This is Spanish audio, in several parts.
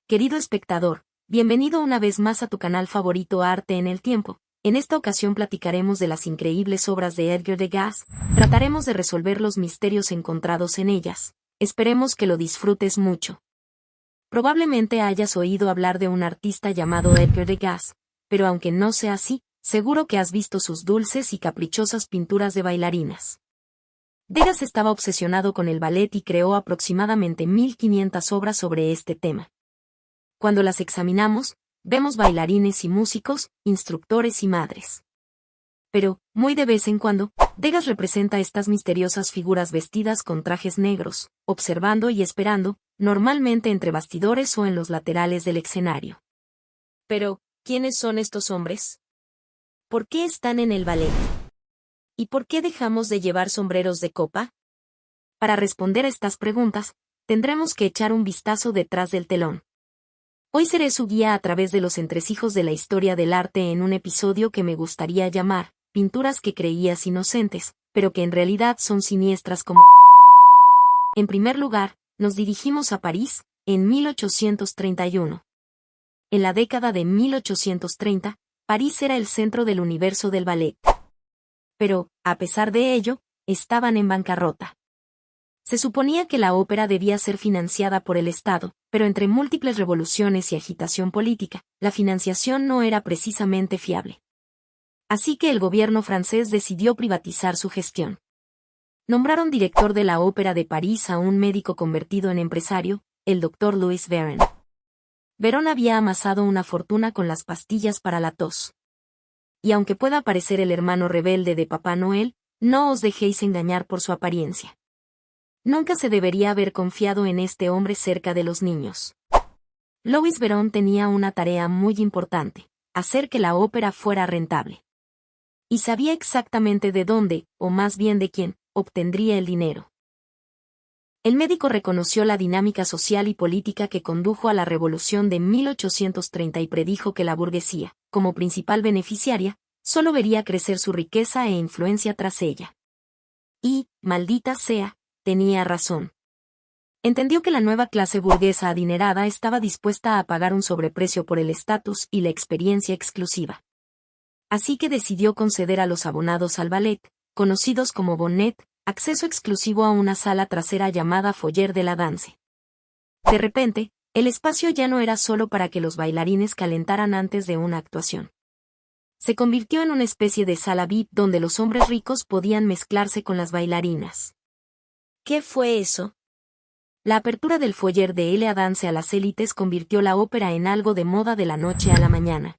Querido espectador, bienvenido una vez más a tu canal favorito Arte en el Tiempo. En esta ocasión platicaremos de las increíbles obras de Edgar Degas, trataremos de resolver los misterios encontrados en ellas. Esperemos que lo disfrutes mucho. Probablemente hayas oído hablar de un artista llamado Edgar Degas, pero aunque no sea así, seguro que has visto sus dulces y caprichosas pinturas de bailarinas. Degas estaba obsesionado con el ballet y creó aproximadamente 1500 obras sobre este tema. Cuando las examinamos, vemos bailarines y músicos, instructores y madres. Pero, muy de vez en cuando, Degas representa estas misteriosas figuras vestidas con trajes negros, observando y esperando, normalmente entre bastidores o en los laterales del escenario. Pero, ¿quiénes son estos hombres? ¿Por qué están en el ballet? ¿Y por qué dejamos de llevar sombreros de copa? Para responder a estas preguntas, tendremos que echar un vistazo detrás del telón. Hoy seré su guía a través de los entresijos de la historia del arte en un episodio que me gustaría llamar Pinturas que creías inocentes, pero que en realidad son siniestras como... En primer lugar, nos dirigimos a París, en 1831. En la década de 1830, París era el centro del universo del ballet. Pero, a pesar de ello, estaban en bancarrota. Se suponía que la ópera debía ser financiada por el Estado, pero entre múltiples revoluciones y agitación política, la financiación no era precisamente fiable. Así que el gobierno francés decidió privatizar su gestión. Nombraron director de la Ópera de París a un médico convertido en empresario, el Dr. Louis Véron. Véron había amasado una fortuna con las pastillas para la tos. Y aunque pueda parecer el hermano rebelde de Papá Noel, no os dejéis engañar por su apariencia. Nunca se debería haber confiado en este hombre cerca de los niños. Louis Véron tenía una tarea muy importante: hacer que la ópera fuera rentable. Y sabía exactamente de dónde, o más bien de quién, obtendría el dinero. El médico reconoció la dinámica social y política que condujo a la Revolución de 1830 y predijo que la burguesía, como principal beneficiaria, solo vería crecer su riqueza e influencia tras ella. Y, maldita sea, tenía razón. Entendió que la nueva clase burguesa adinerada estaba dispuesta a pagar un sobreprecio por el estatus y la experiencia exclusiva. Así que decidió conceder a los abonados al ballet, conocidos como bonnet, acceso exclusivo a una sala trasera llamada foyer de la danse. De repente, el espacio ya no era solo para que los bailarines calentaran antes de una actuación. Se convirtió en una especie de sala VIP donde los hombres ricos podían mezclarse con las bailarinas. ¿Qué fue eso? La apertura del foyer de la danse a las élites convirtió la ópera en algo de moda de la noche a la mañana.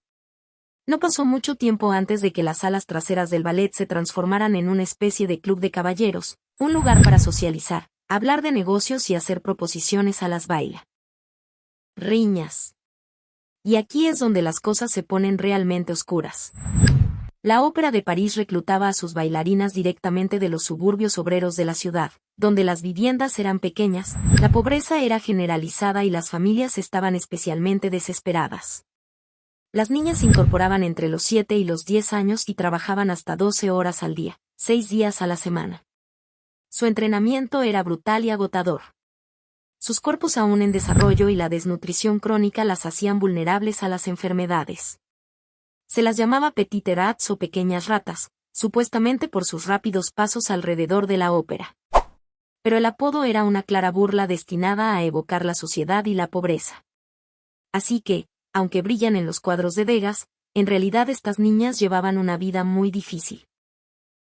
No pasó mucho tiempo antes de que las salas traseras del ballet se transformaran en una especie de club de caballeros, un lugar para socializar, hablar de negocios y hacer proposiciones a las riñas. Y aquí es donde las cosas se ponen realmente oscuras. La Ópera de París reclutaba a sus bailarinas directamente de los suburbios obreros de la ciudad, donde las viviendas eran pequeñas, la pobreza era generalizada y las familias estaban especialmente desesperadas. Las niñas se incorporaban entre los 7 y los 10 años y trabajaban hasta 12 horas al día, 6 días a la semana. Su entrenamiento era brutal y agotador. Sus cuerpos aún en desarrollo y la desnutrición crónica las hacían vulnerables a las enfermedades. Se las llamaba petites rats o pequeñas ratas, supuestamente por sus rápidos pasos alrededor de la ópera. Pero el apodo era una clara burla destinada a evocar la suciedad y la pobreza. Así que, aunque brillan en los cuadros de Degas, en realidad estas niñas llevaban una vida muy difícil.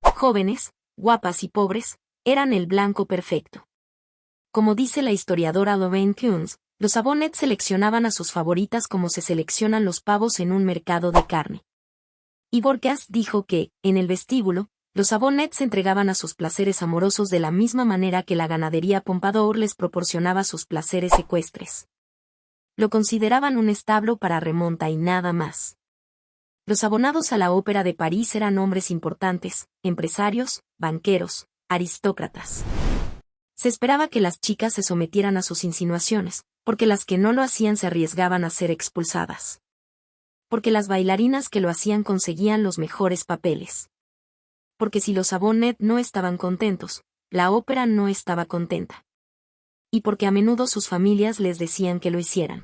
Jóvenes, guapas y pobres, eran el blanco perfecto. Como dice la historiadora Lorraine Kunz, los abonnets seleccionaban a sus favoritas como se seleccionan los pavos en un mercado de carne. Y Borges dijo que, en el vestíbulo, los abonnets entregaban a sus placeres amorosos de la misma manera que la ganadería Pompadour les proporcionaba sus placeres ecuestres. Lo consideraban un establo para remonta y nada más. Los abonados a la Ópera de París eran hombres importantes, empresarios, banqueros, aristócratas. Se esperaba que las chicas se sometieran a sus insinuaciones, porque las que no lo hacían se arriesgaban a ser expulsadas. Porque las bailarinas que lo hacían conseguían los mejores papeles. Porque si los abonnets no estaban contentos, la ópera no estaba contenta. Y porque a menudo sus familias les decían que lo hicieran.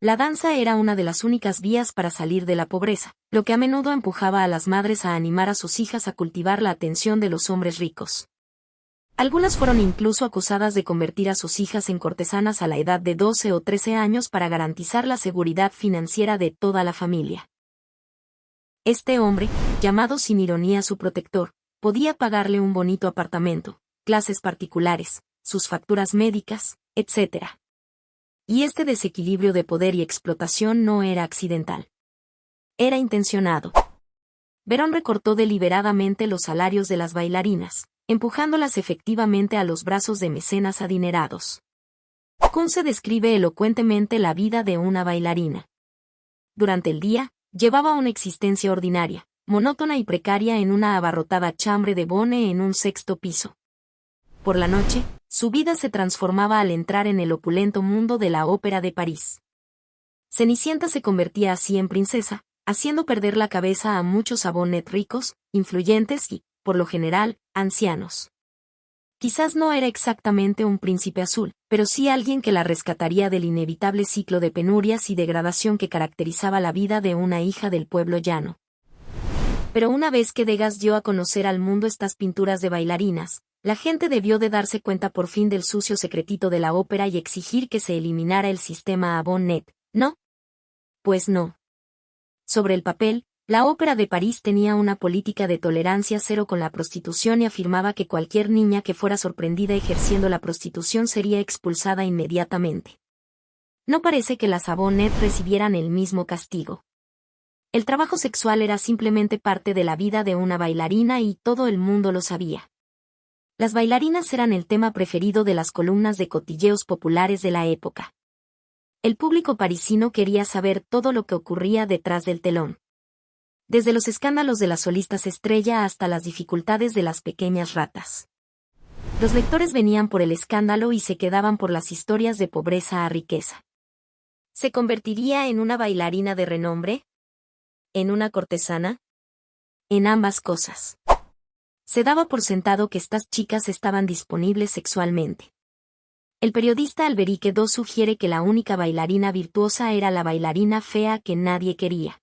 La danza era una de las únicas vías para salir de la pobreza, lo que a menudo empujaba a las madres a animar a sus hijas a cultivar la atención de los hombres ricos. Algunas fueron incluso acusadas de convertir a sus hijas en cortesanas a la edad de 12 o 13 años para garantizar la seguridad financiera de toda la familia. Este hombre, llamado sin ironía su protector, podía pagarle un bonito apartamento, clases particulares, sus facturas médicas, etc. Y este desequilibrio de poder y explotación no era accidental. Era intencionado. Verón recortó deliberadamente los salarios de las bailarinas, empujándolas efectivamente a los brazos de mecenas adinerados. Kunze describe elocuentemente la vida de una bailarina. Durante el día, llevaba una existencia ordinaria, monótona y precaria en una abarrotada chambre de Bonne en un 6º piso. Por la noche, su vida se transformaba al entrar en el opulento mundo de la ópera de París. Cenicienta se convertía así en princesa, haciendo perder la cabeza a muchos bonnet ricos, influyentes y, por lo general, ancianos. Quizás no era exactamente un príncipe azul, pero sí alguien que la rescataría del inevitable ciclo de penurias y degradación que caracterizaba la vida de una hija del pueblo llano. Pero una vez que Degas dio a conocer al mundo estas pinturas de bailarinas, la gente debió de darse cuenta por fin del sucio secretito de la ópera y exigir que se eliminara el sistema bonnet, ¿no? Pues no. Sobre el papel, la Ópera de París tenía una política de tolerancia cero con la prostitución y afirmaba que cualquier niña que fuera sorprendida ejerciendo la prostitución sería expulsada inmediatamente. No parece que las bonnet recibieran el mismo castigo. El trabajo sexual era simplemente parte de la vida de una bailarina y todo el mundo lo sabía. Las bailarinas eran el tema preferido de las columnas de cotilleos populares de la época. El público parisino quería saber todo lo que ocurría detrás del telón. Desde los escándalos de las solistas estrella hasta las dificultades de las pequeñas ratas. Los lectores venían por el escándalo y se quedaban por las historias de pobreza a riqueza. ¿Se convertiría en una bailarina de renombre? ¿En una cortesana? En ambas cosas. Se daba por sentado que estas chicas estaban disponibles sexualmente. El periodista Alberique II sugiere que la única bailarina virtuosa era la bailarina fea que nadie quería.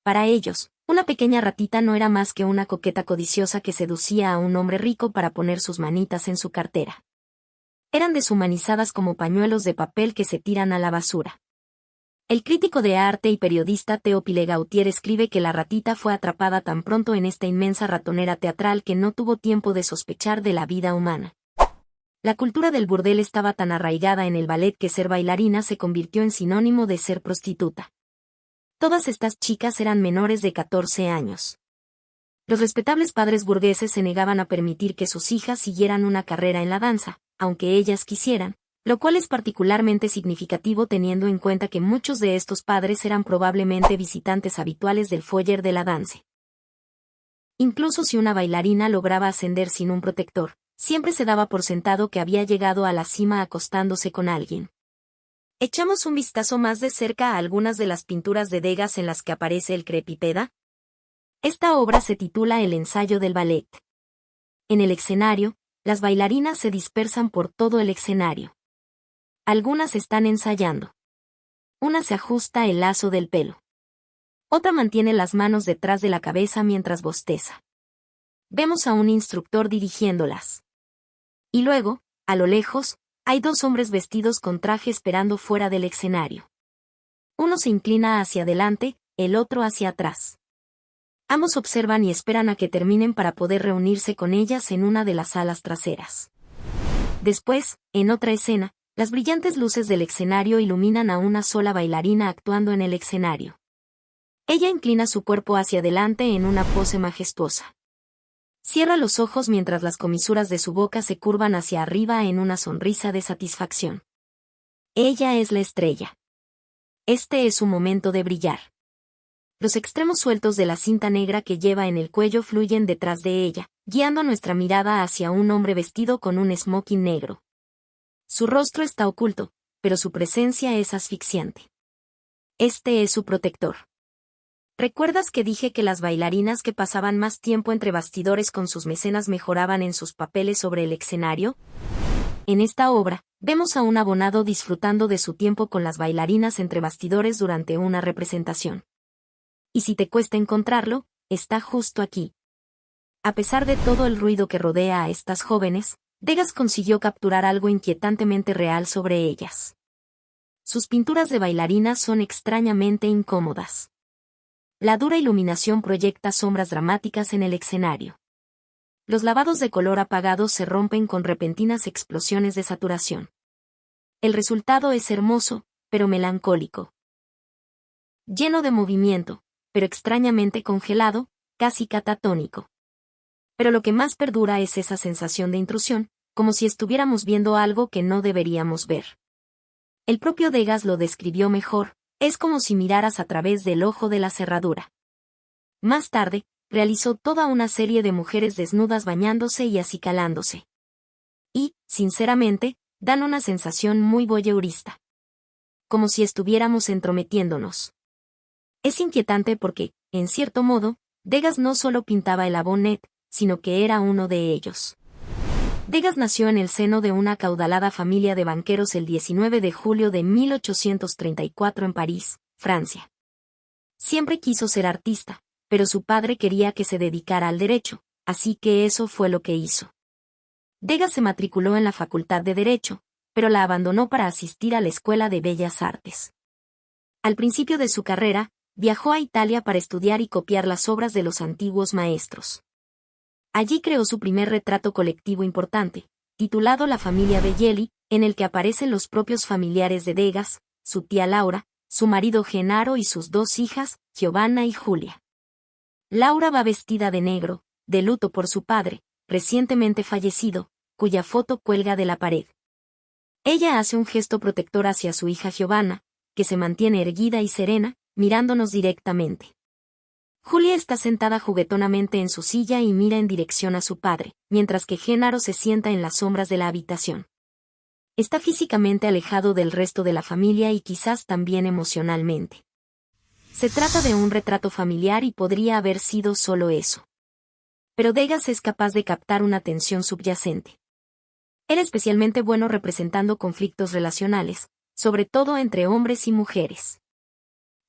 Para ellos, una pequeña ratita no era más que una coqueta codiciosa que seducía a un hombre rico para poner sus manitas en su cartera. Eran deshumanizadas como pañuelos de papel que se tiran a la basura. El crítico de arte y periodista Théophile Gautier escribe que la ratita fue atrapada tan pronto en esta inmensa ratonera teatral que no tuvo tiempo de sospechar de la vida humana. La cultura del burdel estaba tan arraigada en el ballet que ser bailarina se convirtió en sinónimo de ser prostituta. Todas estas chicas eran menores de 14 años. Los respetables padres burgueses se negaban a permitir que sus hijas siguieran una carrera en la danza, aunque ellas quisieran, lo cual es particularmente significativo teniendo en cuenta que muchos de estos padres eran probablemente visitantes habituales del foyer de la danza. Incluso si una bailarina lograba ascender sin un protector, siempre se daba por sentado que había llegado a la cima acostándose con alguien. ¿Echamos un vistazo más de cerca a algunas de las pinturas de Degas en las que aparece el crepipeda? Esta obra se titula El ensayo del ballet. En el escenario, las bailarinas se dispersan por todo el escenario. Algunas están ensayando. Una se ajusta el lazo del pelo. Otra mantiene las manos detrás de la cabeza mientras bosteza. Vemos a un instructor dirigiéndolas. Y luego, a lo lejos, hay dos hombres vestidos con traje esperando fuera del escenario. Uno se inclina hacia adelante, el otro hacia atrás. Ambos observan y esperan a que terminen para poder reunirse con ellas en una de las salas traseras. Después, en otra escena, las brillantes luces del escenario iluminan a una sola bailarina actuando en el escenario. Ella inclina su cuerpo hacia adelante en una pose majestuosa. Cierra los ojos mientras las comisuras de su boca se curvan hacia arriba en una sonrisa de satisfacción. Ella es la estrella. Este es su momento de brillar. Los extremos sueltos de la cinta negra que lleva en el cuello fluyen detrás de ella, guiando nuestra mirada hacia un hombre vestido con un smoking negro. Su rostro está oculto, pero su presencia es asfixiante. Este es su protector. ¿Recuerdas que dije que las bailarinas que pasaban más tiempo entre bastidores con sus mecenas mejoraban en sus papeles sobre el escenario? En esta obra, Vemos a un abonado disfrutando de su tiempo con las bailarinas entre bastidores durante una representación. Y si te cuesta encontrarlo, está justo aquí. A pesar de todo el ruido que rodea a estas jóvenes, Degas consiguió capturar algo inquietantemente real sobre ellas. Sus pinturas de bailarinas son extrañamente incómodas. La dura iluminación proyecta sombras dramáticas en el escenario. Los lavados de color apagados se rompen con repentinas explosiones de saturación. El resultado es hermoso, pero melancólico. Lleno de movimiento, pero extrañamente congelado, casi catatónico. Pero lo que más perdura es esa sensación de intrusión, como si estuviéramos viendo algo que no deberíamos ver. El propio Degas lo describió mejor, es como si miraras a través del ojo de la cerradura. Más tarde, realizó toda una serie de mujeres desnudas bañándose y acicalándose. Y, sinceramente, dan una sensación muy voyeurista. Como si estuviéramos entrometiéndonos. Es inquietante porque, en cierto modo, Degas no solo pintaba el Bonnet, sino que era uno de ellos. Degas nació en el seno de una acaudalada familia de banqueros el 19 de julio de 1834 en París, Francia. Siempre quiso ser artista, pero su padre quería que se dedicara al derecho, así que eso fue lo que hizo. Degas se matriculó en la Facultad de Derecho, pero la abandonó para asistir a la Escuela de Bellas Artes. Al principio de su carrera, viajó a Italia para estudiar y copiar las obras de los antiguos maestros. Allí creó su primer retrato colectivo importante, titulado La familia Belli, en el que aparecen los propios familiares de Degas, su tía Laura, su marido Genaro y sus dos hijas, Giovanna y Julia. Laura va vestida de negro, de luto por su padre, recientemente fallecido, cuya foto cuelga de la pared. Ella hace un gesto protector hacia su hija Giovanna, que se mantiene erguida y serena, mirándonos directamente. Julia está sentada juguetonamente en su silla y mira en dirección a su padre, mientras que Genaro se sienta en las sombras de la habitación. Está físicamente alejado del resto de la familia y quizás también emocionalmente. Se trata de un retrato familiar y podría haber sido solo eso. Pero Degas es capaz de captar una tensión subyacente. Era especialmente bueno representando conflictos relacionales, sobre todo entre hombres y mujeres.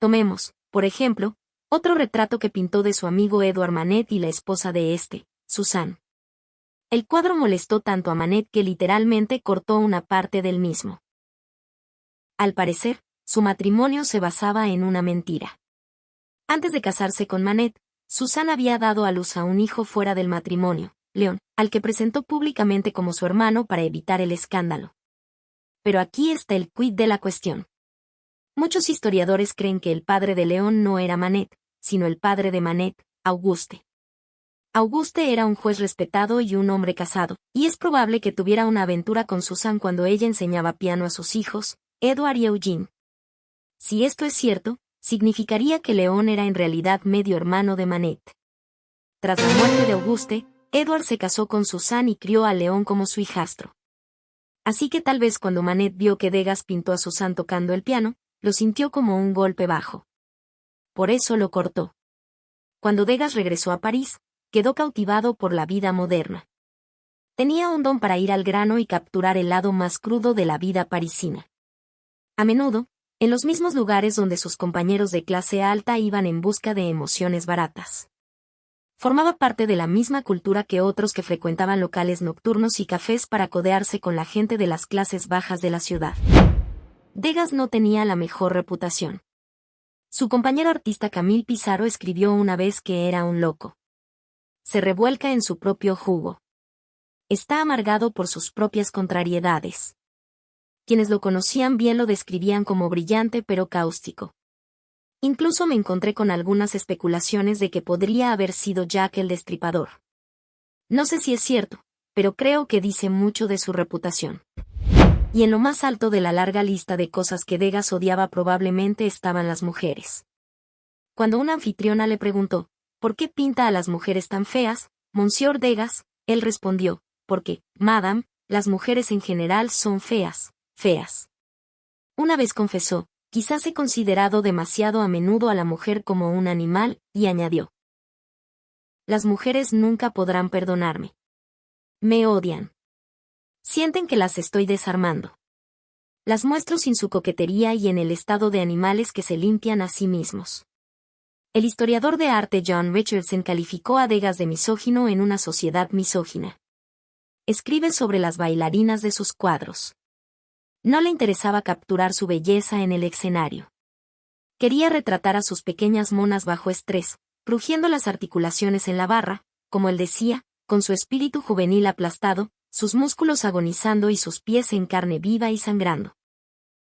Tomemos, por ejemplo, otro retrato que pintó de su amigo Edouard Manet y la esposa de este, Suzanne. El cuadro molestó tanto a Manet que literalmente cortó una parte del mismo. Al parecer, su matrimonio se basaba en una mentira. Antes de casarse con Manet, Suzanne había dado a luz a un hijo fuera del matrimonio, León, al que presentó públicamente como su hermano para evitar el escándalo. Pero aquí está el quid de la cuestión. Muchos historiadores creen que el padre de León no era Manet, sino el padre de Manet, Auguste. Auguste era un juez respetado y un hombre casado, y es probable que tuviera una aventura con Suzanne cuando ella enseñaba piano a sus hijos, Edouard y Eugene. Si esto es cierto, significaría que León era en realidad medio hermano de Manet. Tras la muerte de Auguste, Edouard se casó con Suzanne y crió a León como su hijastro. Así que tal vez cuando Manet vio que Degas pintó a Suzanne tocando el piano, lo sintió como un golpe bajo. Por eso lo cortó. Cuando Degas regresó a París, quedó cautivado por la vida moderna. Tenía un don para ir al grano y capturar el lado más crudo de la vida parisina. A menudo, en los mismos lugares donde sus compañeros de clase alta iban en busca de emociones baratas. Formaba parte de la misma cultura que otros que frecuentaban locales nocturnos y cafés para codearse con la gente de las clases bajas de la ciudad. Degas no tenía la mejor reputación. Su compañero artista Camille Pissarro escribió una vez que era un loco. Se revuelca en su propio jugo. Está amargado por sus propias contrariedades. Quienes lo conocían bien lo describían como brillante pero cáustico. Incluso me encontré con algunas especulaciones de que podría haber sido Jack el Destripador. No sé si es cierto, pero creo que dice mucho de su reputación. Y en lo más alto de la larga lista de cosas que Degas odiaba probablemente estaban las mujeres. Cuando una anfitriona le preguntó, ¿por qué pinta a las mujeres tan feas, Monsieur Degas? Él respondió, porque, Madame, las mujeres en general son feas, feas. Una vez confesó, quizás he considerado demasiado a menudo a la mujer como un animal, y añadió. Las mujeres nunca podrán perdonarme. Me odian. Sienten que las estoy desarmando. Las muestro sin su coquetería y en el estado de animales que se limpian a sí mismos. El historiador de arte John Richardson calificó a Degas de misógino en una sociedad misógina. Escribe sobre las bailarinas de sus cuadros. No le interesaba capturar su belleza en el escenario. Quería retratar a sus pequeñas monas bajo estrés, crujiendo las articulaciones en la barra, como él decía, con su espíritu juvenil aplastado, sus músculos agonizando y sus pies en carne viva y sangrando.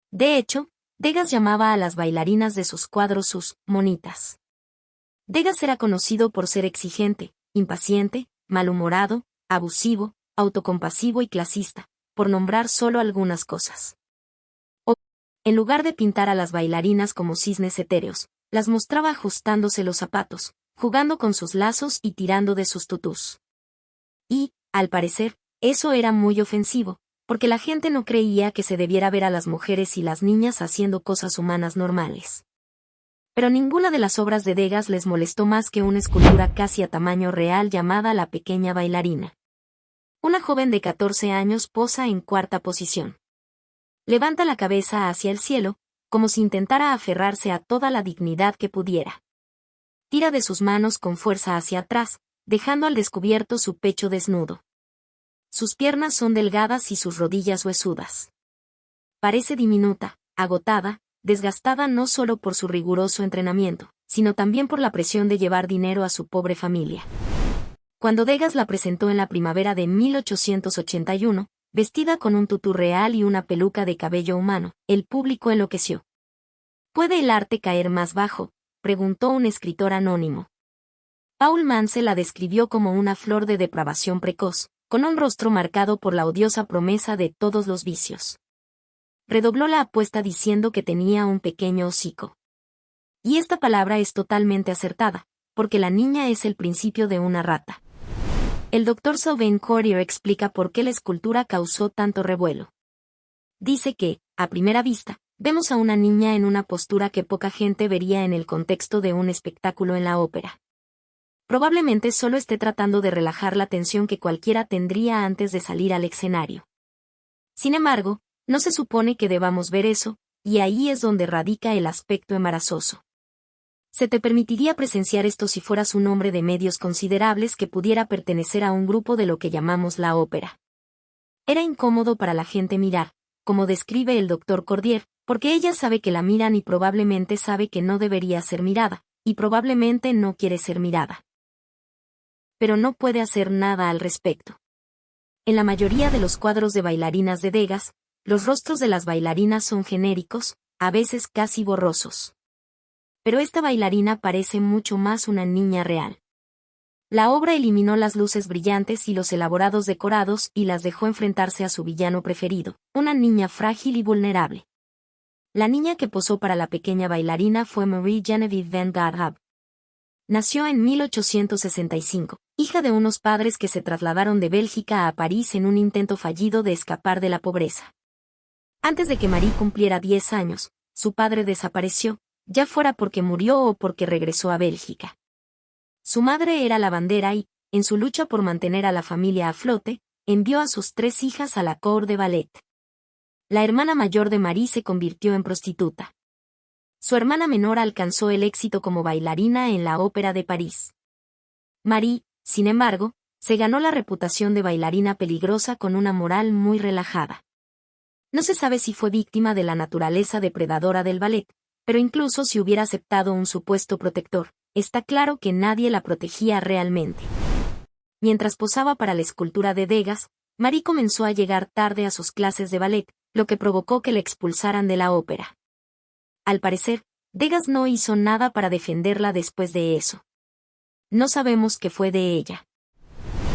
De hecho, Degas llamaba a las bailarinas de sus cuadros sus monitas. Degas era conocido por ser exigente, impaciente, malhumorado, abusivo, autocompasivo y clasista, por nombrar solo algunas cosas. En lugar de pintar a las bailarinas como cisnes etéreos, las mostraba ajustándose los zapatos, jugando con sus lazos y tirando de sus tutús. Y, al parecer, eso era muy ofensivo, porque la gente no creía que se debiera ver a las mujeres y las niñas haciendo cosas humanas normales. Pero ninguna de las obras de Degas les molestó más que una escultura casi a tamaño real llamada La pequeña bailarina. Una joven de 14 años posa en cuarta posición. Levanta la cabeza hacia el cielo, como si intentara aferrarse a toda la dignidad que pudiera. Tira de sus manos con fuerza hacia atrás, dejando al descubierto su pecho desnudo. Sus piernas son delgadas y sus rodillas huesudas. Parece diminuta, agotada, desgastada no solo por su riguroso entrenamiento, sino también por la presión de llevar dinero a su pobre familia. Cuando Degas la presentó en la primavera de 1881, vestida con un tutú real y una peluca de cabello humano, el público enloqueció. ¿Puede el arte caer más bajo?, preguntó un escritor anónimo. Paul Mance la describió como una flor de depravación precoz, con un rostro marcado por la odiosa promesa de todos los vicios. Redobló la apuesta diciendo que tenía un pequeño hocico. Y esta palabra es totalmente acertada, porque la niña es el principio de una rata. El Dr. Sylvain Cordier explica por qué la escultura causó tanto revuelo. Dice que, a primera vista, vemos a una niña en una postura que poca gente vería en el contexto de un espectáculo en la ópera. Probablemente solo esté tratando de relajar la tensión que cualquiera tendría antes de salir al escenario. Sin embargo, no se supone que debamos ver eso, y ahí es donde radica el aspecto embarazoso. Se te permitiría presenciar esto si fueras un hombre de medios considerables que pudiera pertenecer a un grupo de lo que llamamos la ópera. Era incómodo para la gente mirar, como describe el Dr. Cordier, porque ella sabe que la miran y probablemente sabe que no debería ser mirada, y probablemente no quiere ser mirada. Pero no puede hacer nada al respecto. En la mayoría de los cuadros de bailarinas de Degas, los rostros de las bailarinas son genéricos, a veces casi borrosos. Pero esta bailarina parece mucho más una niña real. La obra eliminó las luces brillantes y los elaborados decorados y las dejó enfrentarse a su villano preferido, una niña frágil y vulnerable. La niña que posó para la pequeña bailarina fue Marie Genevieve van Gardhab. Nació en 1865, hija de unos padres que se trasladaron de Bélgica a París en un intento fallido de escapar de la pobreza. Antes de que Marie cumpliera 10 años, su padre desapareció, ya fuera porque murió o porque regresó a Bélgica. Su madre era lavandera y, en su lucha por mantener a la familia a flote, envió a sus 3 hijas a la Cour de Ballet. La hermana mayor de Marie se convirtió en prostituta. Su hermana menor alcanzó el éxito como bailarina en la Ópera de París. Marie, sin embargo, se ganó la reputación de bailarina peligrosa con una moral muy relajada. No se sabe si fue víctima de la naturaleza depredadora del ballet, pero incluso si hubiera aceptado un supuesto protector, está claro que nadie la protegía realmente. Mientras posaba para la escultura de Degas, Marie comenzó a llegar tarde a sus clases de ballet, lo que provocó que la expulsaran de la ópera. Al parecer, Degas no hizo nada para defenderla después de eso. No sabemos qué fue de ella.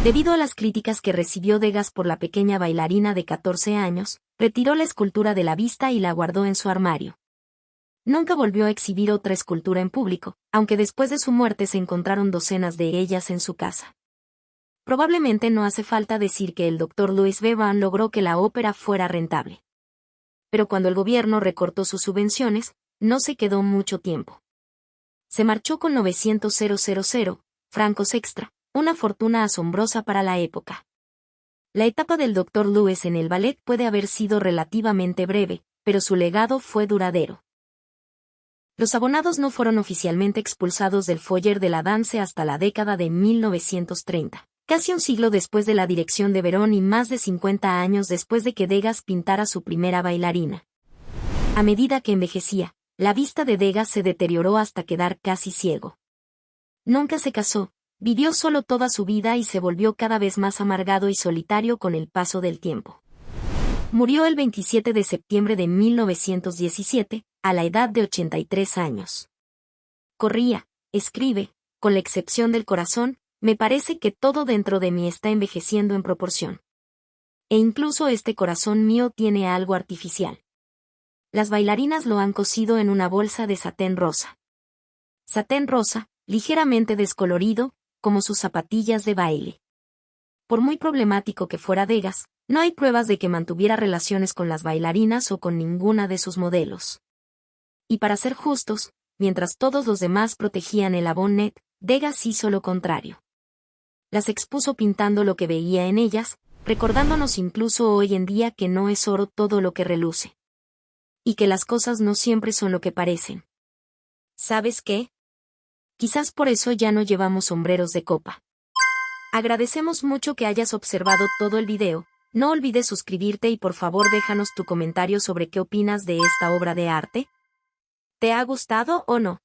Debido a las críticas que recibió Degas por la pequeña bailarina de 14 años, retiró la escultura de la vista y la guardó en su armario. Nunca volvió a exhibir otra escultura en público, aunque después de su muerte se encontraron docenas de ellas en su casa. Probablemente no hace falta decir que el Dr. Louis Bevan logró que la ópera fuera rentable. Pero cuando el gobierno recortó sus subvenciones, no se quedó mucho tiempo. Se marchó con 900,000 francos extra, una fortuna asombrosa para la época. La etapa del Dr. Louis en el ballet puede haber sido relativamente breve, pero su legado fue duradero. Los abonados no fueron oficialmente expulsados del foyer de la danse hasta la década de 1930, casi un siglo después de la dirección de Verón y más de 50 años después de que Degas pintara su primera bailarina. A medida que envejecía, la vista de Degas se deterioró hasta quedar casi ciego. Nunca se casó, vivió solo toda su vida y se volvió cada vez más amargado y solitario con el paso del tiempo. Murió el 27 de septiembre de 1917, a la edad de 83 años. Corría, escribe, con la excepción del corazón, me parece que todo dentro de mí está envejeciendo en proporción. E incluso este corazón mío tiene algo artificial. Las bailarinas lo han cosido en una bolsa de satén rosa. Satén rosa, ligeramente descolorido, como sus zapatillas de baile. Por muy problemático que fuera Degas, no hay pruebas de que mantuviera relaciones con las bailarinas o con ninguna de sus modelos. Y para ser justos, mientras todos los demás protegían el Bonnet, Degas hizo lo contrario. Las expuso pintando lo que veía en ellas, recordándonos incluso hoy en día que no es oro todo lo que reluce. Y que las cosas no siempre son lo que parecen. ¿Sabes qué? Quizás por eso ya no llevamos sombreros de copa. Agradecemos mucho que hayas observado todo el video. No olvides suscribirte y por favor déjanos tu comentario sobre qué opinas de esta obra de arte. ¿Te ha gustado o no?